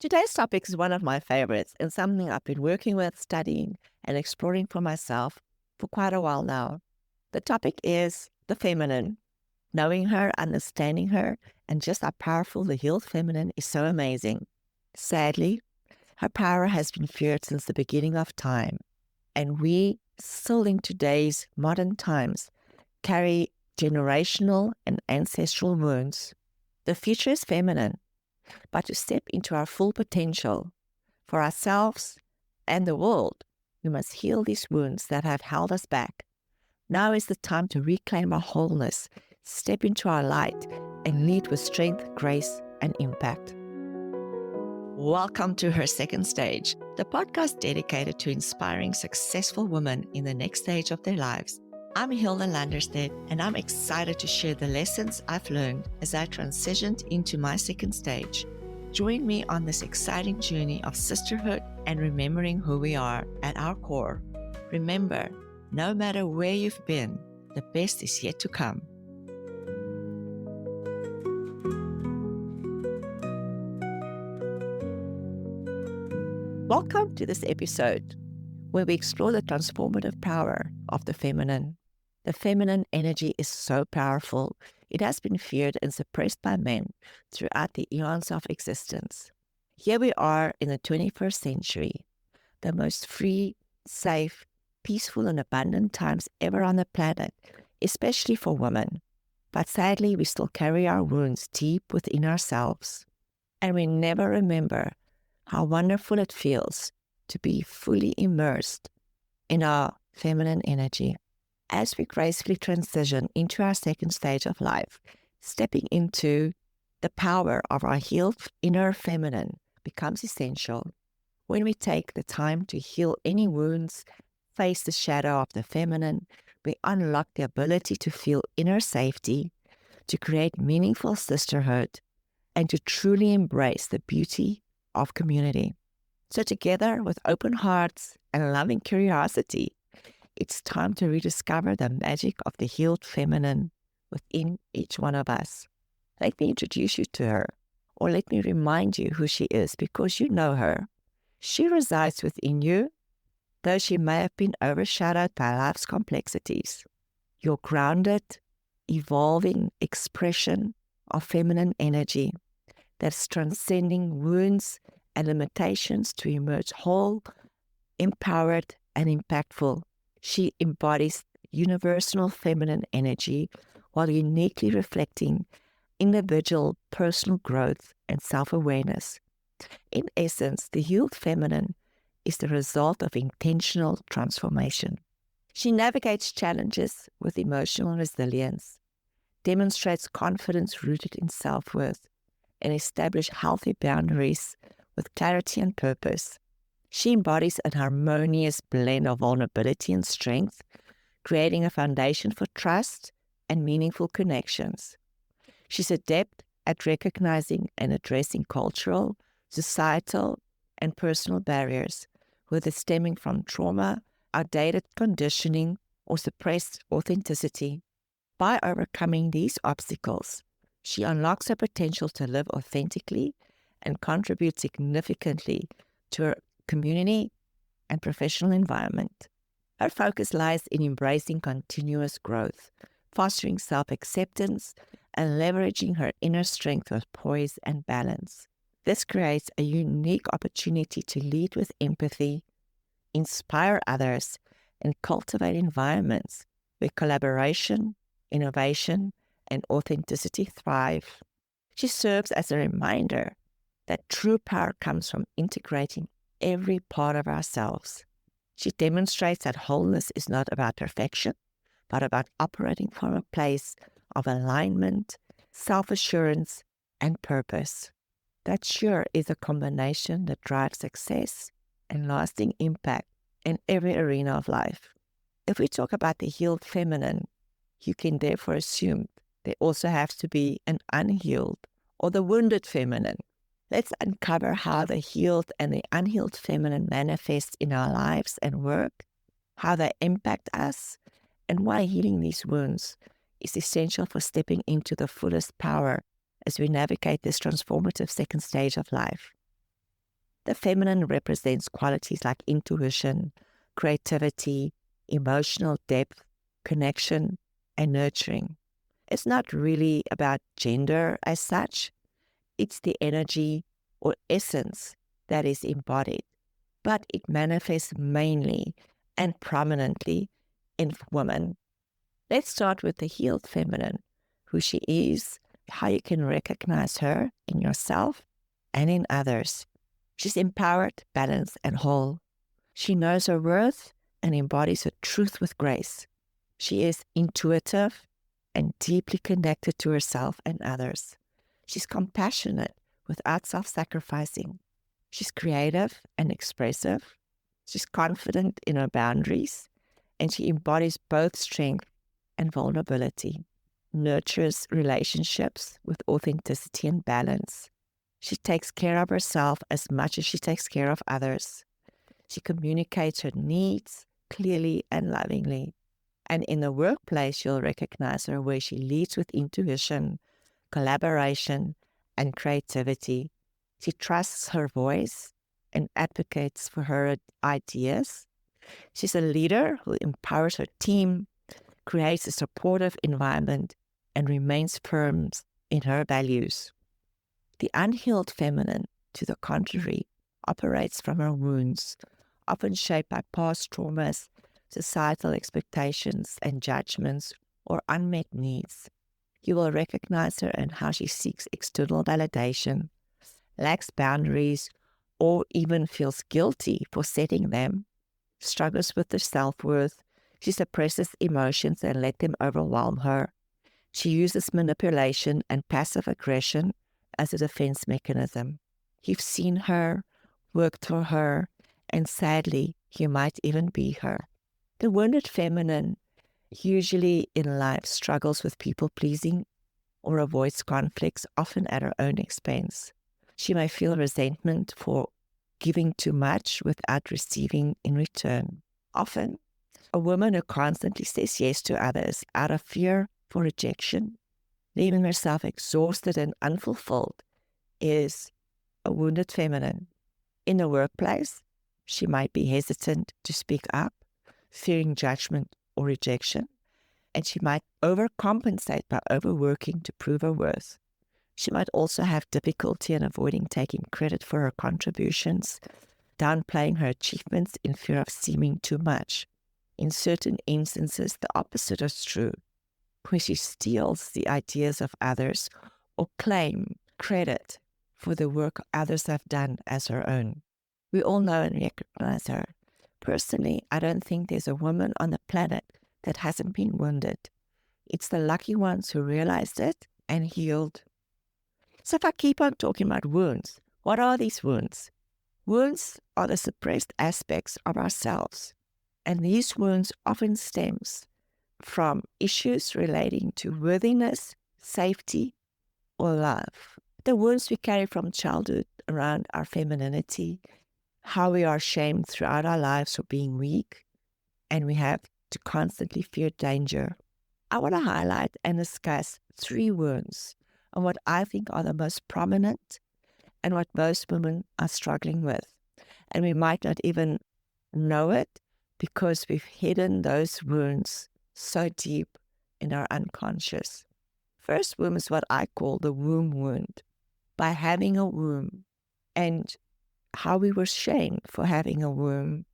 Today's topic is one of my favorites and something I've been working with, studying, and exploring for myself for quite a while now. The topic is the feminine. Knowing her, understanding her, and just how powerful the healed feminine is so amazing. Sadly, her power has been feared since the beginning of time, and we still in today's modern times carry generational and ancestral wounds. The future is feminine, but to step into our full potential for ourselves and the world, we must heal these wounds that have held us back. Now is the time to reclaim our wholeness, step into our light, and lead with strength, grace, and impact. Welcome to Her Second Stage, the podcast dedicated to inspiring successful women in the next stage of their lives. I'm Hilda Lunderstedt, and I'm excited to share the lessons I've learned as I transitioned into my second stage. Join me on this exciting journey of sisterhood and remembering who we are at our core. Remember, no matter where you've been, the best is yet to come. Welcome to this episode, where we explore the transformative power of the feminine. The feminine energy is so powerful, it has been feared and suppressed by men throughout the eons of existence. Here we are in the 21st century, the most free, safe, peaceful and abundant times ever on the planet, especially for women. But sadly, we still carry our wounds deep within ourselves, and we never remember how wonderful it feels to be fully immersed in our feminine energy. As we gracefully transition into our second stage of life, stepping into the power of our healed inner feminine becomes essential. When we take the time to heal any wounds, face the shadow of the feminine, we unlock the ability to feel inner safety, to create meaningful sisterhood, and to truly embrace the beauty of community. So together, with open hearts and loving curiosity, it's time to rediscover the magic of the healed feminine within each one of us. Let me introduce you to her, or let me remind you who she is, because you know her. She resides within you, though she may have been overshadowed by life's complexities. Your grounded, evolving expression of feminine energy that's transcending wounds and limitations to emerge whole, empowered, and impactful. She embodies universal feminine energy while uniquely reflecting individual personal growth and self-awareness. In essence, the healed feminine is the result of intentional transformation. She navigates challenges with emotional resilience, demonstrates confidence rooted in self-worth, and establishes healthy boundaries with clarity and purpose. She embodies an harmonious blend of vulnerability and strength, creating a foundation for trust and meaningful connections. She's adept at recognizing and addressing cultural, societal, and personal barriers, whether stemming from trauma, outdated conditioning, or suppressed authenticity. By overcoming these obstacles, she unlocks her potential to live authentically and contribute significantly to her community and professional environment. Her focus lies in embracing continuous growth, fostering self-acceptance, and leveraging her inner strength with poise and balance. This creates a unique opportunity to lead with empathy, inspire others, and cultivate environments where collaboration, innovation, and authenticity thrive. She serves as a reminder that true power comes from integrating every part of ourselves. She demonstrates that wholeness is not about perfection, but about operating from a place of alignment, self-assurance, and purpose. That sure is a combination that drives success and lasting impact in every arena of life. If we talk about the healed feminine, you can therefore assume there also has to be an unhealed or the wounded feminine. Let's uncover how the healed and the unhealed feminine manifest in our lives and work, how they impact us, and why healing these wounds is essential for stepping into the fullest power as we navigate this transformative second stage of life. The feminine represents qualities like intuition, creativity, emotional depth, connection, and nurturing. It's not really about gender as such. It's the energy or essence that is embodied, but it manifests mainly and prominently in women. Let's start with the healed feminine, who she is, how you can recognize her in yourself and in others. She's empowered, balanced, and whole. She knows her worth and embodies her truth with grace. She is intuitive and deeply connected to herself and others. She's compassionate without self-sacrificing. She's creative and expressive. She's confident in her boundaries, and she embodies both strength and vulnerability. Nurtures relationships with authenticity and balance. She takes care of herself as much as she takes care of others. She communicates her needs clearly and lovingly. And in the workplace, you'll recognize her where she leads with intuition, collaboration, and creativity. She trusts her voice and advocates for her ideas. She's a leader who empowers her team, creates a supportive environment, and remains firm in her values. The unhealed feminine, to the contrary, operates from her wounds, often shaped by past traumas, societal expectations and judgments, or unmet needs. You will recognize her in how she seeks external validation, lacks boundaries, or even feels guilty for setting them, struggles with her self-worth. She suppresses emotions and let them overwhelm her. She uses manipulation and passive aggression as a defense mechanism. You've seen her, worked for her, and sadly, you might even be her. The wounded feminine usually in life struggles with people-pleasing or avoids conflicts, often at her own expense. She may feel resentment for giving too much without receiving in return. Often, a woman who constantly says yes to others out of fear for rejection, leaving herself exhausted and unfulfilled, is a wounded feminine. In the workplace, she might be hesitant to speak up, fearing judgment or rejection, and she might overcompensate by overworking to prove her worth. She might also have difficulty in avoiding taking credit for her contributions, downplaying her achievements in fear of seeming too much. In certain instances, the opposite is true, where she steals the ideas of others or claim credit for the work others have done as her own. We all know and recognize her. Personally, I don't think there's a woman on the planet that hasn't been wounded. It's the lucky ones who realized it and healed. So if I keep on talking about wounds, what are these wounds? Wounds are the suppressed aspects of ourselves. And these wounds often stems from issues relating to worthiness, safety, or love. The wounds we carry from childhood around our femininity, how we are shamed throughout our lives for being weak, and we have to constantly fear danger. I want to highlight and discuss 3 wounds and what I think are the most prominent and what most women are struggling with. And we might not even know it because we've hidden those wounds so deep in our unconscious. First wound is what I call the womb wound. By having a womb and how we were shamed for having a womb,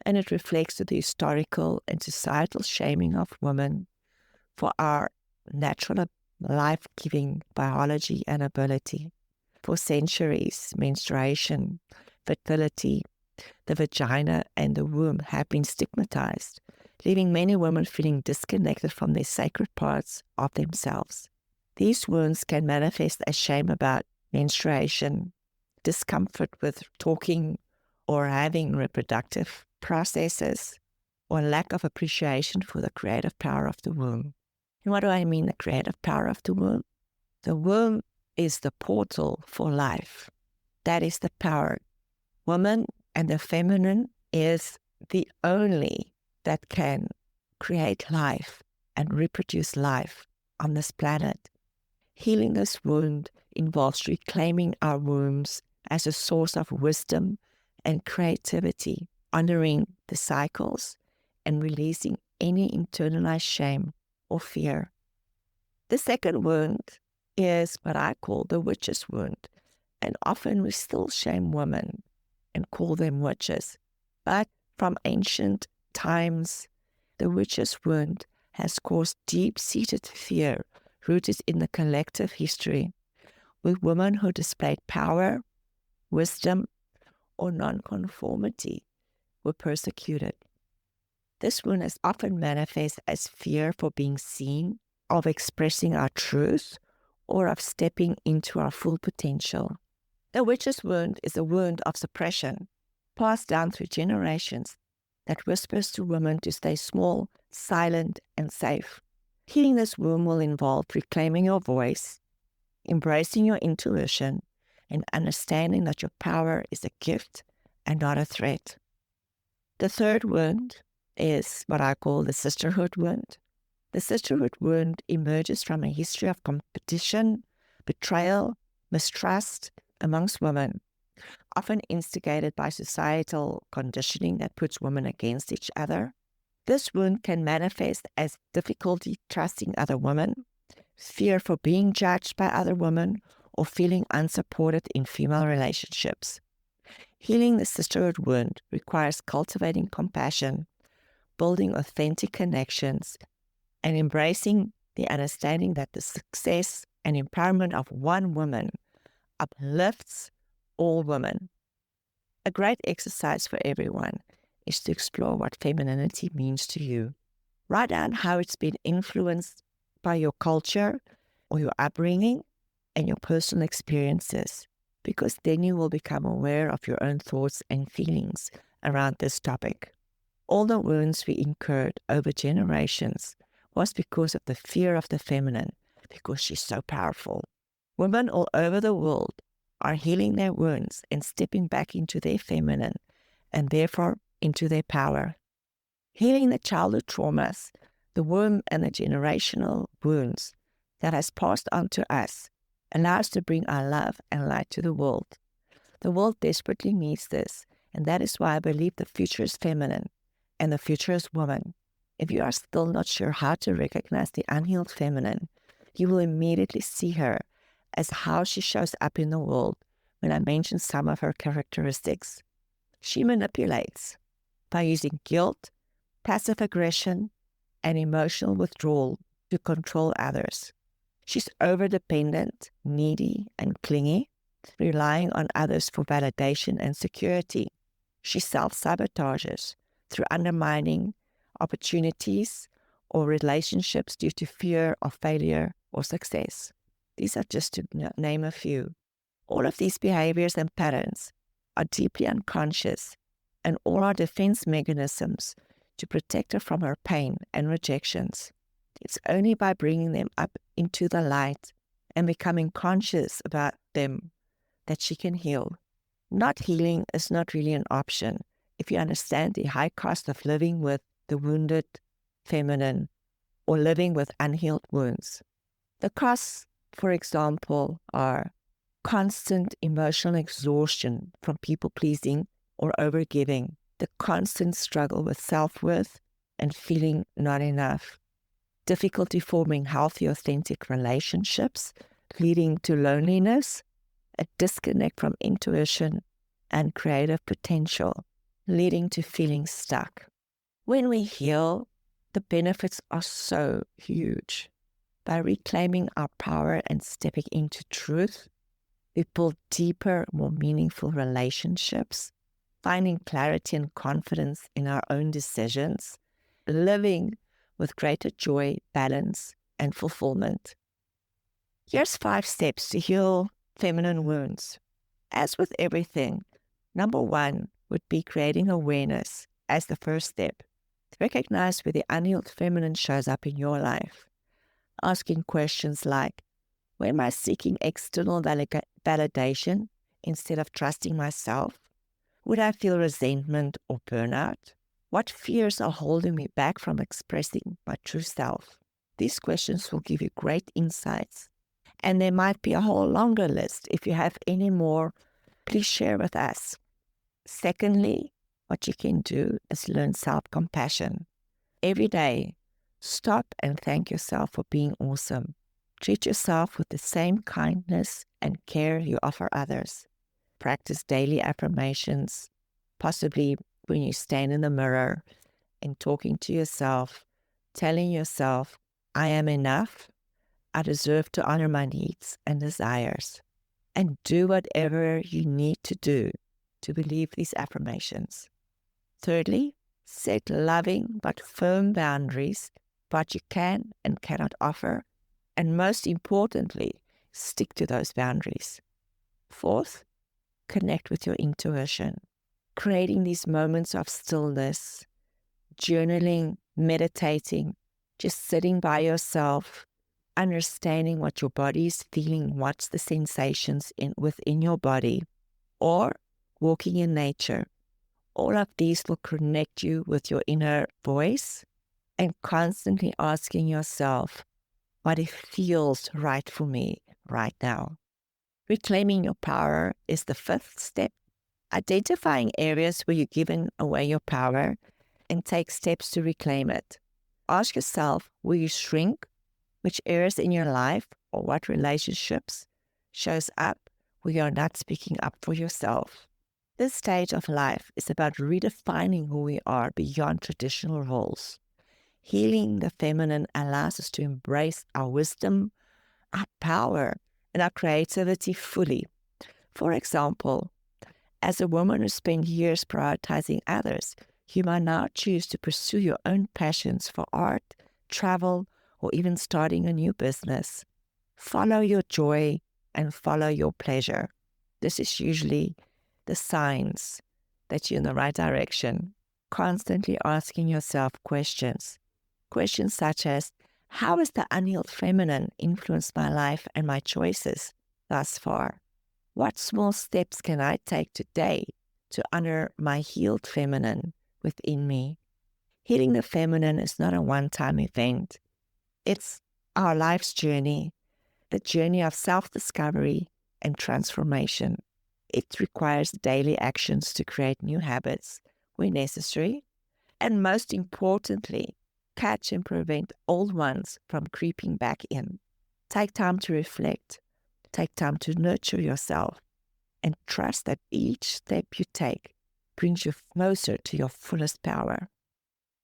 and it reflects the historical and societal shaming of women for our natural life-giving biology and ability. For centuries, menstruation, fertility, the vagina and the womb have been stigmatized, leaving many women feeling disconnected from their sacred parts of themselves. These wounds can manifest as shame about menstruation, discomfort with talking or having reproductive processes, or lack of appreciation for the creative power of the womb. And what do I mean, the creative power of the womb? The womb is the portal for life. That is the power. Woman and the feminine is the only that can create life and reproduce life on this planet. Healing this wound involves reclaiming our wombs as a source of wisdom and creativity, honoring the cycles and releasing any internalized shame or fear. The second wound is what I call the witch's wound. And often we still shame women and call them witches. But from ancient times, the witch's wound has caused deep-seated fear rooted in the collective history, with women who displayed power, wisdom, or nonconformity were persecuted. This wound is often manifest as fear for being seen, of expressing our truth, or of stepping into our full potential. The witch's wound is a wound of suppression, passed down through generations, that whispers to women to stay small, silent, and safe. Healing this wound will involve reclaiming your voice, embracing your intuition, and understanding that your power is a gift and not a threat. The third wound is what I call the sisterhood wound. The sisterhood wound emerges from a history of competition, betrayal, mistrust amongst women, often instigated by societal conditioning that puts women against each other. This wound can manifest as difficulty trusting other women, fear for being judged by other women, or feeling unsupported in female relationships. Healing the sisterhood wound requires cultivating compassion, building authentic connections, and embracing the understanding that the success and empowerment of one woman uplifts all women. A great exercise for everyone is to explore what femininity means to you. Write down how it's been influenced by your culture or your upbringing and your personal experiences, because then you will become aware of your own thoughts and feelings around this topic. All the wounds we incurred over generations was because of the fear of the feminine, because she's so powerful. Women all over the world are healing their wounds and stepping back into their feminine and therefore into their power. Healing the childhood traumas, the womb and the generational wounds that has passed on to us allows us to bring our love and light to the world. The world desperately needs this, and that is why I believe the future is feminine and the future is woman. If you are still not sure how to recognize the unhealed feminine, you will immediately see her as how she shows up in the world when I mention some of her characteristics. She manipulates by using guilt, passive aggression, and emotional withdrawal to control others. She's overdependent, needy, and clingy, relying on others for validation and security. She self-sabotages through undermining opportunities or relationships due to fear of failure or success. These are just to name a few. All of these behaviors and patterns are deeply unconscious, and all are defense mechanisms to protect her from her pain and rejections. It's only by bringing them up into the light and becoming conscious about them that she can heal. Not healing is not really an option if you understand the high cost of living with the wounded feminine or living with unhealed wounds. The costs, for example, are constant emotional exhaustion from people-pleasing or overgiving, the constant struggle with self-worth and feeling not enough, difficulty forming healthy, authentic relationships, leading to loneliness, a disconnect from intuition and creative potential, leading to feeling stuck. When we heal, the benefits are so huge. By reclaiming our power and stepping into truth, we build deeper, more meaningful relationships, finding clarity and confidence in our own decisions, living with greater joy, balance, and fulfillment. Here's 5 steps to heal feminine wounds. As with everything, number 1 would be creating awareness as the first step. Recognize where the unhealed feminine shows up in your life. Asking questions like, where am I seeking external validation instead of trusting myself? Would I feel resentment or burnout? What fears are holding me back from expressing my true self? These questions will give you great insights. And there might be a whole longer list if you have any more please share with us. Secondly, what you can do is learn self-compassion. Every day, stop and thank yourself for being awesome. Treat yourself with the same kindness and care you offer others. Practice daily affirmations, possibly when you stand in the mirror and talking to yourself, telling yourself, I am enough, I deserve to honor my needs and desires. And do whatever you need to do to believe these affirmations. Thirdly, set loving but firm boundaries, what you can and cannot offer. And most importantly, stick to those boundaries. Fourth, connect with your intuition. Creating these moments of stillness, journaling, meditating, just sitting by yourself, understanding what your body is feeling, what's the sensations within your body, or walking in nature. All of these will connect you with your inner voice and constantly asking yourself what it feels right for me right now. Reclaiming your power is the fifth step. Identifying areas where you're giving away your power and take steps to reclaim it. Ask yourself, will you shrink? Which areas in your life or what relationships shows up where you're not speaking up for yourself? This stage of life is about redefining who we are beyond traditional roles. Healing the feminine allows us to embrace our wisdom, our power, and our creativity fully. For example, as a woman who spent years prioritizing others, you might now choose to pursue your own passions for art, travel, or even starting a new business. Follow your joy and follow your pleasure. This is usually the signs that you're in the right direction. Constantly asking yourself questions. Questions such as, how has the unhealed feminine influenced my life and my choices thus far? What small steps can I take today to honor my healed feminine within me? Healing the feminine is not a one-time event. It's our life's journey, the journey of self-discovery and transformation. It requires daily actions to create new habits where necessary, and most importantly, catch and prevent old ones from creeping back in. Take time to reflect, take time to nurture yourself, and trust that each step you take brings you closer to your fullest power.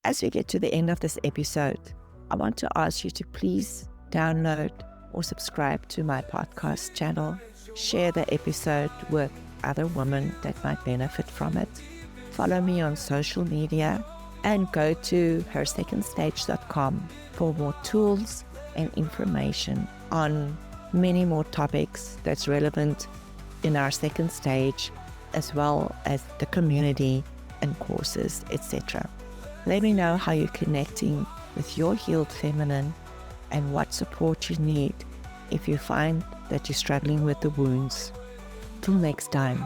As we get to the end of this episode, I want to ask you to please download or subscribe to my podcast channel. Share the episode with other women that might benefit from it. Follow me on social media and go to hersecondstage.com for more tools and information on many more topics that's relevant in our second stage, as well as the community and courses, etc. Let me know how you're connecting with your healed feminine and what support you need if you find that you're struggling with the wounds. Till next time.